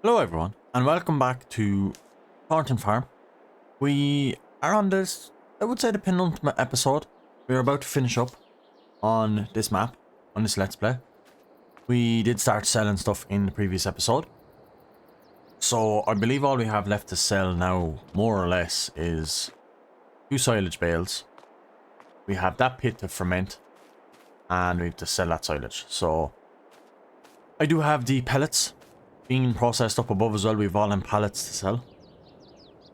Hello everyone, and welcome back to Thornton Farm. We are on this, I would say, the penultimate episode. We're about to finish up on this map, on this Let's Play. We did start selling stuff in the previous episode. So I believe all we have left to sell now, more or less, is 2 silage bales. We have that pit to ferment, and we have to sell that silage. So I do have the pellets being processed up above as well. We've all them pallets to sell,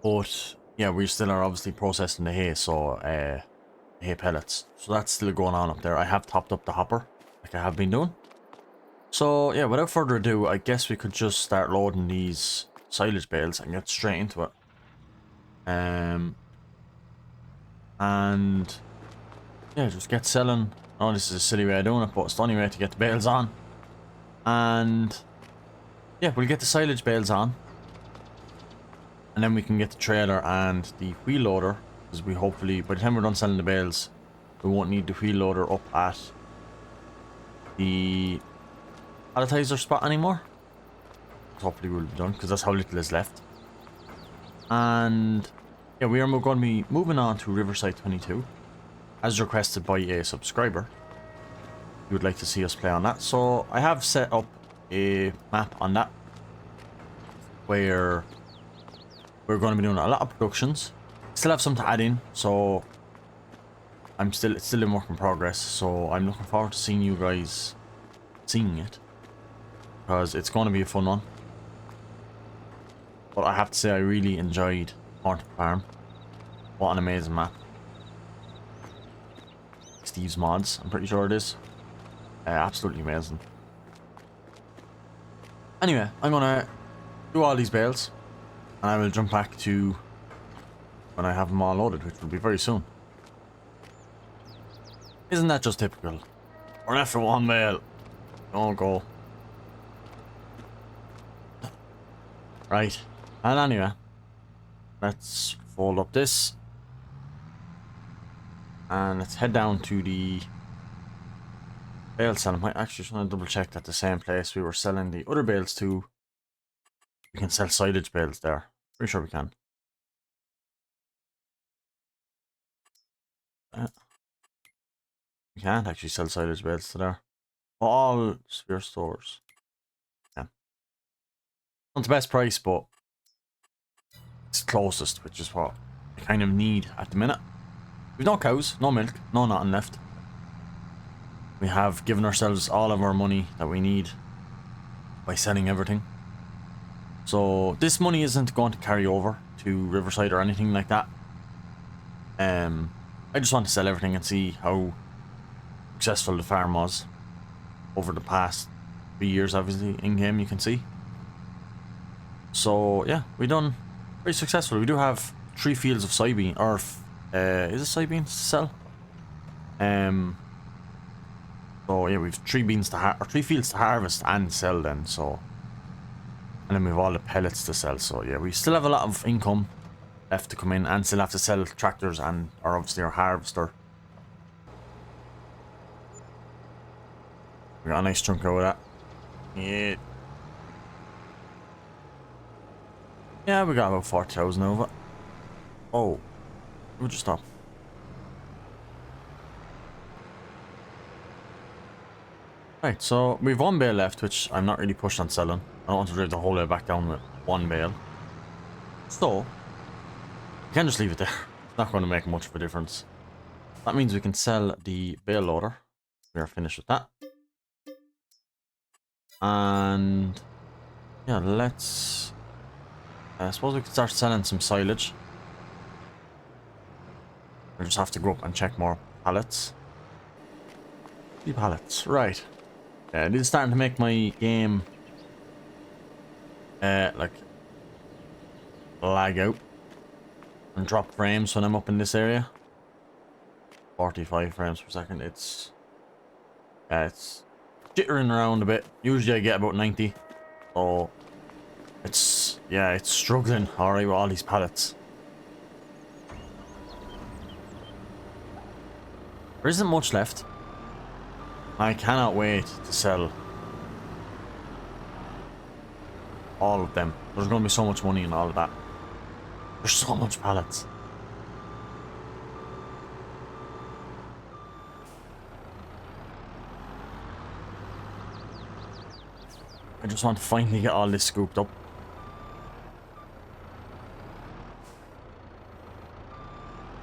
but yeah, we still are obviously processing the hay, so hay pellets, so that's still going on up there. I have topped up the hopper like I have been doing. So yeah, without further ado, I guess we could just start loading these silage bales and get straight into it. And yeah, just get selling. Oh, this is a silly way of doing it, but it's the only way to get the bales on. And yeah, we'll get the silage bales on, and then we can get the trailer and the wheel loader, because we hopefully, by the time we're done selling the bales, we won't need the wheel loader up at the palletizer spot anymore. Hopefully we'll be done, because that's how little is left. And yeah, we are going to be moving on to Riverside 22, as requested by a subscriber. You would like to see us play on that, so I have set up a map on that where we're going to be doing a lot of productions. Still have some to add in, so it's still in work in progress, so I'm looking forward to seeing you guys seeing it, because it's going to be a fun one. But I have to say, I really enjoyed Thornton Farm. What an amazing map. Steve's mods, I'm pretty sure it is. Absolutely amazing. Anyway, I'm gonna do all these bales, and I will jump back to when I have them all loaded, which will be very soon. Isn't that just typical? We're after one bale. Don't go. Right. And anyway, let's fold up this, and let's head down to the bale sell. I might actually just want to double check that the same place we were selling the other bales to, we can sell silage bales there. Pretty sure we can. We can't actually sell silage bales to there. All sphere stores. Yeah. Not the best price, but it's closest, which is what I kind of need at the minute. We've no cows, no milk, no nothing left. We have given ourselves all of our money that we need by selling everything. So this money isn't going to carry over to Riverside or anything like that. I just want to sell everything and see how successful the farm was over the past 3 years, obviously, in-game you can see. So yeah, we done very successful. We do have 3 fields of soybean, or is it soybeans to sell? So yeah, we've 3 fields to harvest and sell then, so. And then we have all the pellets to sell, so yeah, we still have a lot of income left to come in, and still have to sell tractors and, or obviously our harvester. We got a nice chunk out of that. Yeah. Yeah, we got about 40,000 over it. Oh. We'll just stop. Right, so we've 1 bale left, which I'm not really pushed on selling. I don't want to drive the whole way back down with 1 bale. So, we can just leave it there. It's not going to make much of a difference. That means we can sell the bale loader. We are finished with that. And yeah, let's... I suppose we could start selling some silage. We just have to go up and check more pallets. 3 pallets, right. Yeah, it is starting to make my game like lag out and drop frames when I'm up in this area. 45 frames per second. It's jittering around a bit. Usually I get about 90. So it's struggling alright with all these pallets. There isn't much left. I cannot wait to sell all of them. There's going to be so much money in all of that. There's so much pallets. I just want to finally get all this scooped up.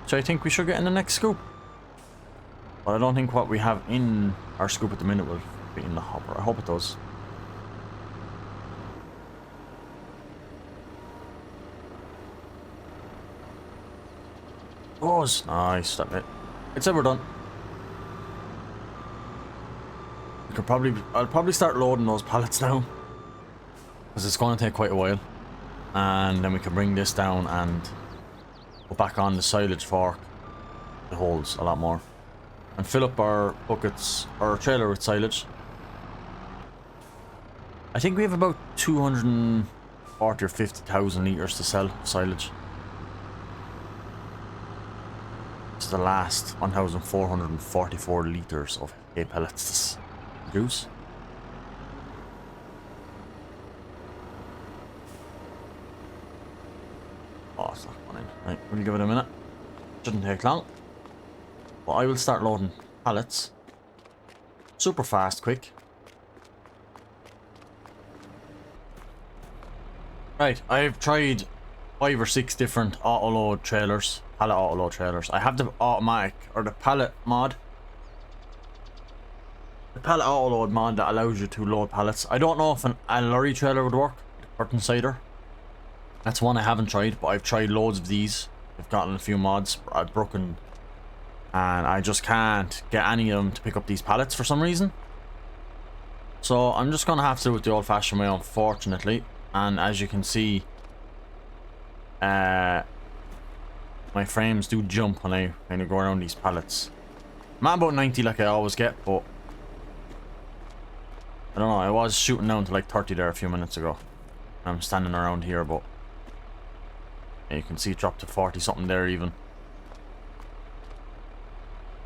So I think we should get in the next scoop. But I don't think what we have in our scoop at the minute will be in the hopper. I hope it does. Oh, it's nice, that bit. It's ever done. I'll probably start loading those pallets now, because it's going to take quite a while, and then we can bring this down and go back on the silage fork. It holds a lot more, and fill up our buckets or our trailer with silage. I think we have about 240 or 50,000 litres to sell silage. This is the last 1,444 litres of hay pellets to produce. Oh, it's not going in. Right, we'll give it a minute. Shouldn't take long. But I will start loading pallets. Super fast, quick. Right, I've tried 5 or 6 different auto-load trailers. Pallet auto-load trailers. I have the automatic, or the pallet mod. The pallet auto-load mod that allows you to load pallets. I don't know if a lorry trailer would work. The curtain cider. That's one I haven't tried, but I've tried loads of these. I've gotten a few mods. I've broken, and I just can't get any of them to pick up these pallets for some reason. So I'm just gonna have to do it the old-fashioned way, unfortunately. And as you can see, my frames do jump when I kind of go around these pallets. I'm at about 90 like I always get, but I don't know, I was shooting down to like 30 there a few minutes ago. I'm standing around here, but yeah, you can see it dropped to 40 something there even.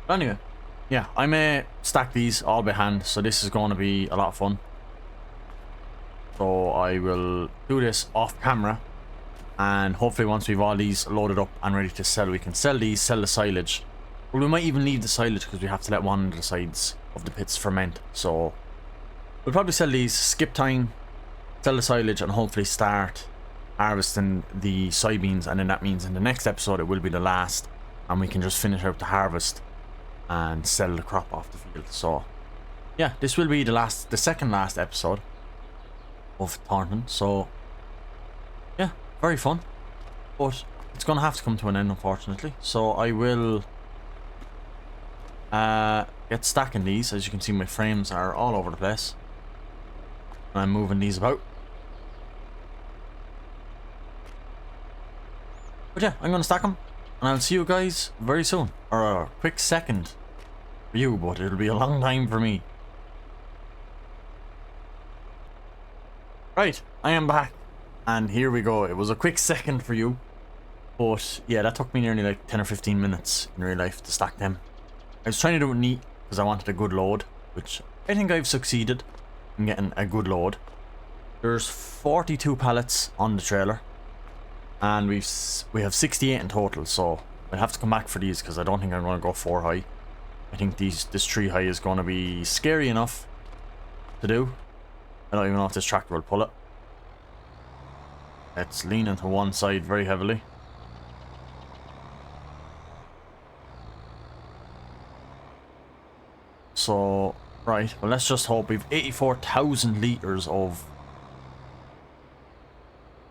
But anyway, yeah, I may stack these all by hand, so this is going to be a lot of fun. So I will do this off camera, and hopefully once we've all these loaded up and ready to sell, we can sell these, sell the silage. Well, we might even leave the silage because we have to let one of the sides of the pits ferment. So we'll probably sell these, skip time, sell the silage, and hopefully start harvesting the soybeans. And then that means in the next episode it will be the last, and we can just finish out the harvest and sell the crop off the field. So yeah, this will be the second last episode of Thornton. So yeah, very fun, but it's gonna have to come to an end, unfortunately. So I will get stacking these. As you can see, my frames are all over the place, and I'm moving these about. But yeah, I'm gonna stack them, and I'll see you guys very soon. Or a quick second for you, but it'll be a long time for me. Right, I am back, and here we go. It was a quick second for you, but yeah, that took me nearly like 10 or 15 minutes in real life to stack them. I was trying to do it neat because I wanted a good load, which I think I've succeeded in getting a good load. There's 42 pallets on the trailer, and we have 68 in total, so I'll have to come back for these because I don't think I'm going to go 4 high. I think this 3 high is going to be scary enough to do. I don't even know if this tractor will pull it. It's leaning to one side very heavily. So, right, well, let's just hope. We've 84,000 litres of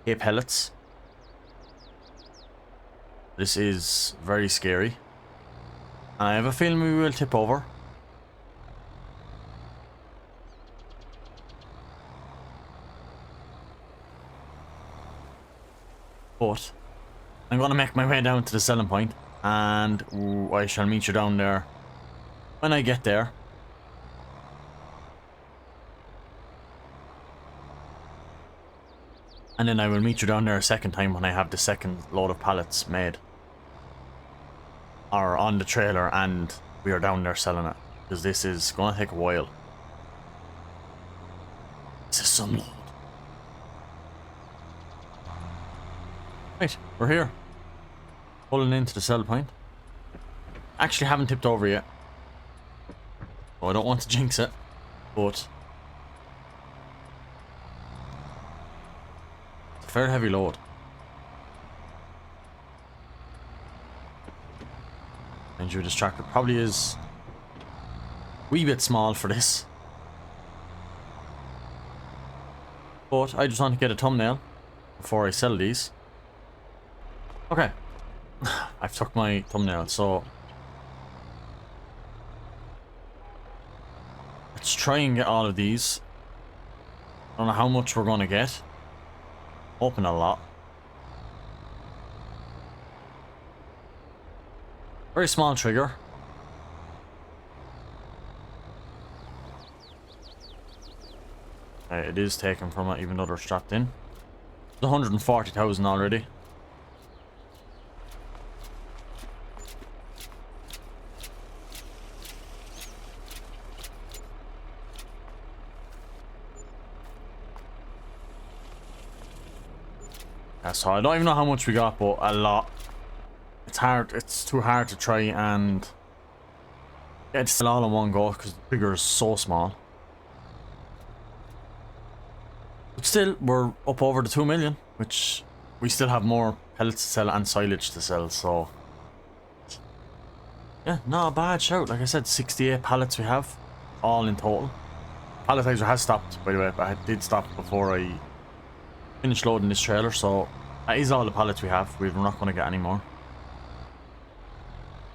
hay pellets. This is very scary. And I have a feeling we will tip over. But I'm going to make my way down to the selling point, and I shall meet you down there when I get there. And then I will meet you down there a second time when I have the second load of pallets made, or on the trailer, and we are down there selling it, because this is going to take a while. This is some load. Right, we're here. Pulling into the sell point. Actually haven't tipped over yet. Oh, I don't want to jinx it, but it's a fair heavy load. And you, this tractor probably is a wee bit small for this. But I just want to get a thumbnail before I sell these. Okay. I've took my thumbnail, so let's try and get all of these. I don't know how much we're going to get. Hoping a lot. Very small trigger. It is taken from it, even though they're strapped in. It's 140,000 already. Yeah, so I don't even know how much we got, but a lot. It's hard. It's too hard to try and get it all in one go because the trigger is so small. But still, we're up over the 2 million, which we still have more pellets to sell and silage to sell, so yeah, not a bad shout. Like I said, 68 pallets we have, all in total. Palletizer has stopped, by the way, but I did stop before I finished loading this trailer, so that is all the pallets we have. We're not going to get any more.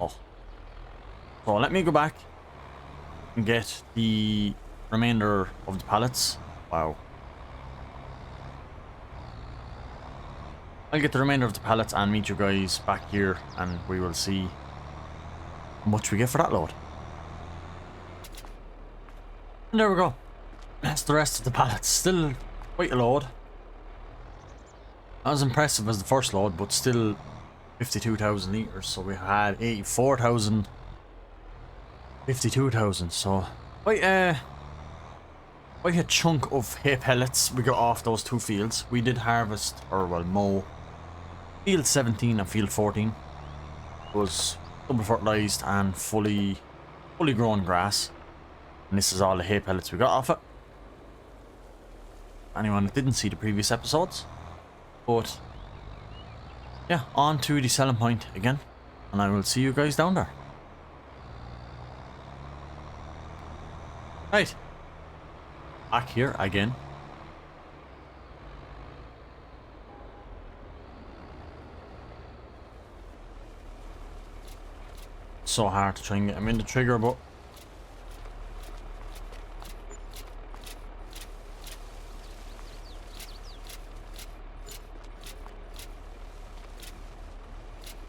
Oh. So let me go back and get the remainder of the pallets. Wow. I'll get the remainder of the pallets and meet you guys back here, and we will see how much we get for that load. And there we go. That's the rest of the pallets. Still quite a load. Not as impressive as the first load, but still 52,000 litres. So we had 84,000, 52,000. So quite a chunk of hay pellets we got off those two fields. We did harvest, or well, mow field 17 and field 14. It was double fertilised and fully grown grass. And this is all the hay pellets we got off it. Anyone that didn't see the previous episodes. But yeah, on to the selling point again. And I will see you guys down there. Right. Back here again. So hard to try and get him in the trigger, but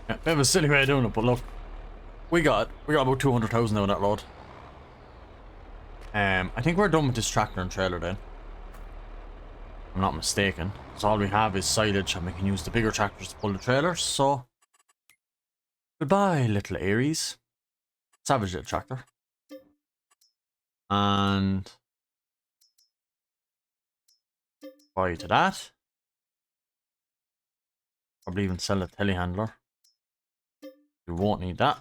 yeah, bit of a silly way of doing it, but look, we got about 200,000 out of that load. I think we're done with this tractor and trailer then. If I'm not mistaken. So all we have is silage and we can use the bigger tractors to pull the trailers, so goodbye, little Aries. Savage little tractor. And bye to that. Probably even sell a telehandler. We won't need that.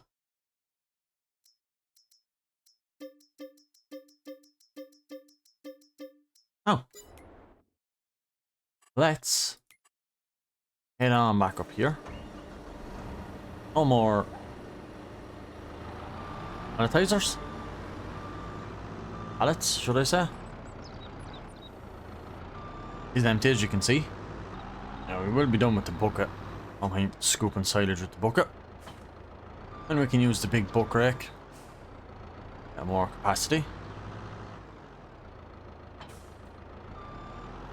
Oh. Let's head on back up here. No more pelletizers. Pallets, should I say? These are empty, as you can see. Now we will be done with the bucket. I'm going to scoop and silage with the bucket. Then we can use the big buck rake. Get more capacity.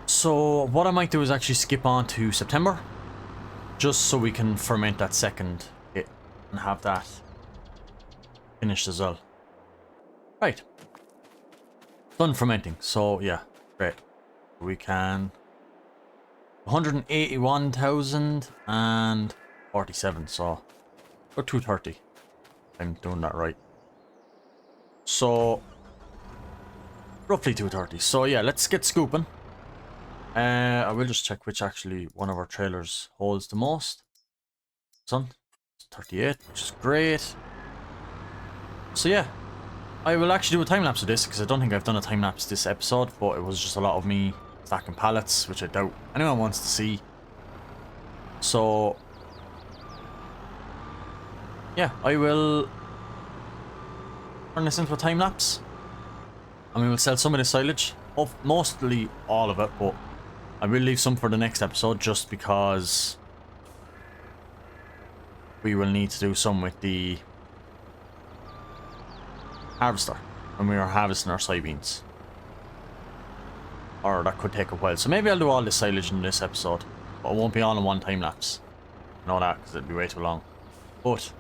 So what I might do is actually skip on to September. Just so we can ferment that second hit and have that finished as well. Right. Done fermenting. So yeah, great. We can 181,047, so or 230. I'm doing that right. So roughly 230. So yeah, let's get scooping. I will just check which actually one of our trailers holds the most. Son, it's 38, which is great. So yeah, I will actually do a time lapse of this because I don't think I've done a time lapse this episode, but it was just a lot of me stacking pallets, which I doubt anyone wants to see. So yeah, I will turn this into a time lapse, and we will sell some of this silage, mostly all of it, but I will leave some for the next episode just because we will need to do some with the harvester when we are harvesting our soybeans, or that could take a while. So maybe I'll do all this silage in this episode, but it won't be all in one time lapse. I know that because it'd be way too long. But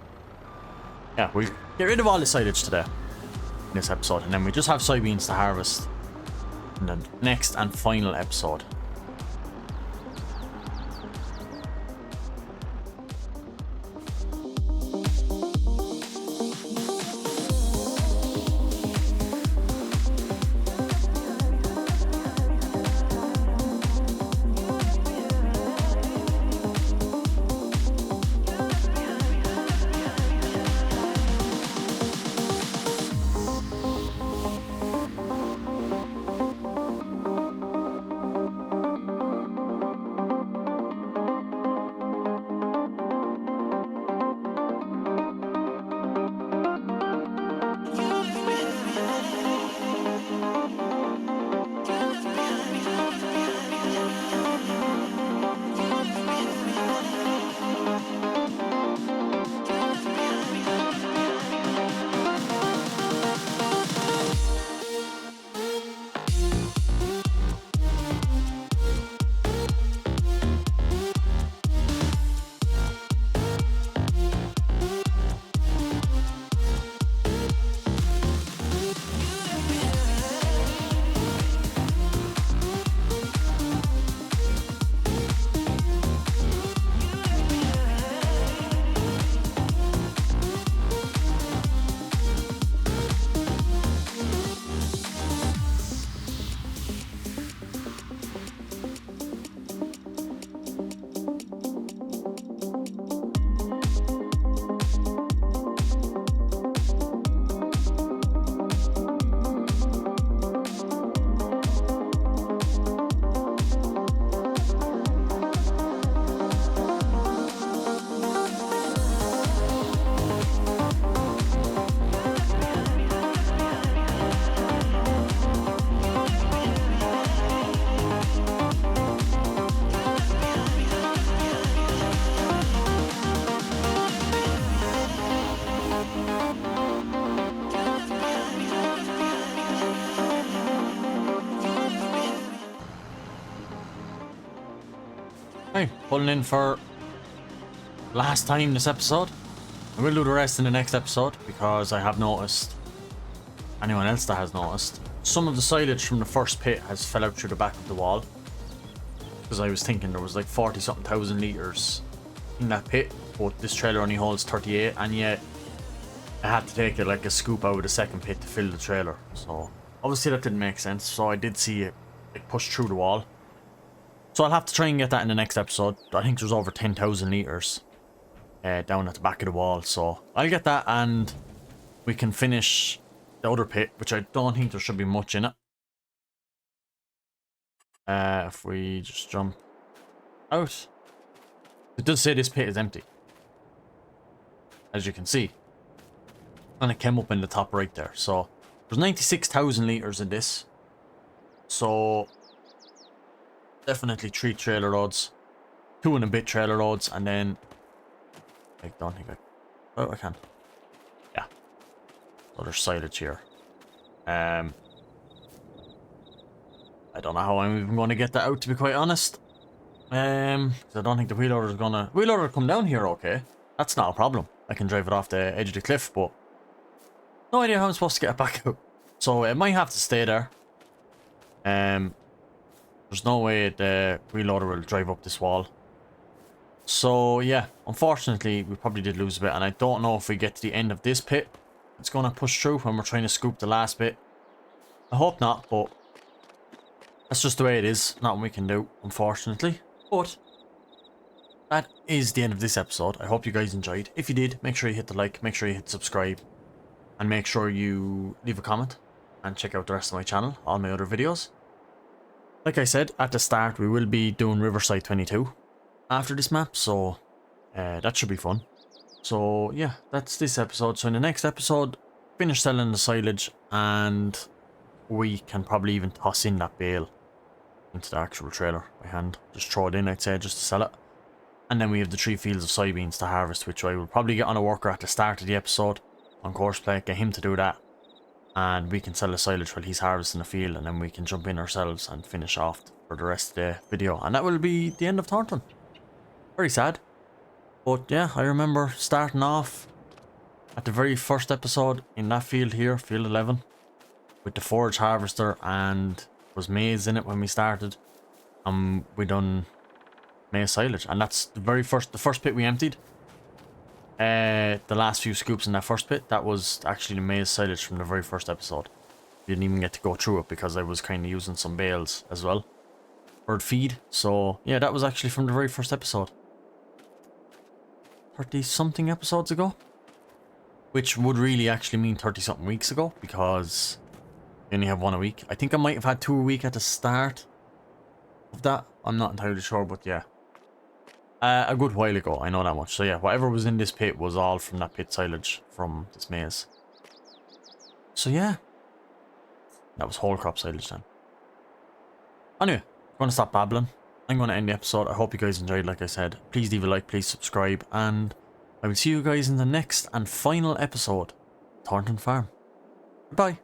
yeah, we'll get rid of all the silage today in this episode, and then we just have soybeans to harvest in the next and final episode. Hey, pulling in for last time this episode. I will do the rest in the next episode because I have noticed, anyone else that has noticed, some of the silage from the first pit has fell out through the back of the wall. Because I was thinking there was like 40 something thousand litres in that pit, but this trailer only holds 38, and yet I had to take it like a scoop out of the second pit to fill the trailer. So obviously that didn't make sense, so I did see it push through the wall. So I'll have to try and get that in the next episode. I think there's over 10,000 litres down at the back of the wall. So I'll get that and we can finish the other pit, which I don't think there should be much in it. If we just jump out. It does say this pit is empty, as you can see. And it came up in the top right there. So there's 96,000 litres in this. So definitely 3 trailer loads, 2 and a bit trailer loads, and then I don't think oh, I can. Yeah. So there's silage here. I don't know how I'm even going to get that out, to be quite honest. 'Cause I don't think the wheel loader is gonna. Wheel loader come down here, okay? That's not a problem. I can drive it off the edge of the cliff, but no idea how I'm supposed to get it back out. So it might have to stay there. There's no way the wheel loader will drive up this wall. So yeah, unfortunately we probably did lose a bit, and I don't know if we get to the end of this pit it's gonna push through when we're trying to scoop the last bit. I hope not, but That's just the way it is. Nothing we can do, unfortunately. But that is the end of this episode. I hope you guys enjoyed. If you did, make sure you hit the like, make sure you hit subscribe, and make sure you leave a comment and check out the rest of my channel, all my other videos. Like I said at the start, we will be doing Riverside 22 after this map, so that should be fun. So yeah, that's this episode. So in the next episode, finish selling the silage, and we can probably even toss in that bale into the actual trailer by hand. Just throw it in, I'd say, just to sell it. And then we have the 3 fields of soybeans to harvest, which I will probably get on a worker at the start of the episode on Courseplay, get him to do that. And we can sell the silage while he's harvesting the field, and then we can jump in ourselves and finish off for the rest of the video. And that will be the end of Thornton. Very sad. But yeah, I remember starting off at the very first episode in that field here, field 11, with the forage harvester, and there was maize in it when we started. We done maize silage, and that's the first pit we emptied. The last few scoops in that first pit, that was actually the maize silage from the very first episode. Didn't even get to go through it because I was kind of using some bales as well for feed. So yeah, that was actually from the very first episode, 30 something episodes ago, which would really actually mean 30 something weeks ago, because we only have 1 a week. I think I might have had 2 a week at the start of that. I'm not entirely sure, but yeah. A good while ago, I know that much. So yeah, whatever was in this pit was all from that pit silage from this maize. So yeah, that was whole crop silage then. Anyway, I'm going to stop babbling. I'm going to end the episode. I hope you guys enjoyed, like I said. Please leave a like, please subscribe, and I will see you guys in the next and final episode, Thornton Farm. Goodbye.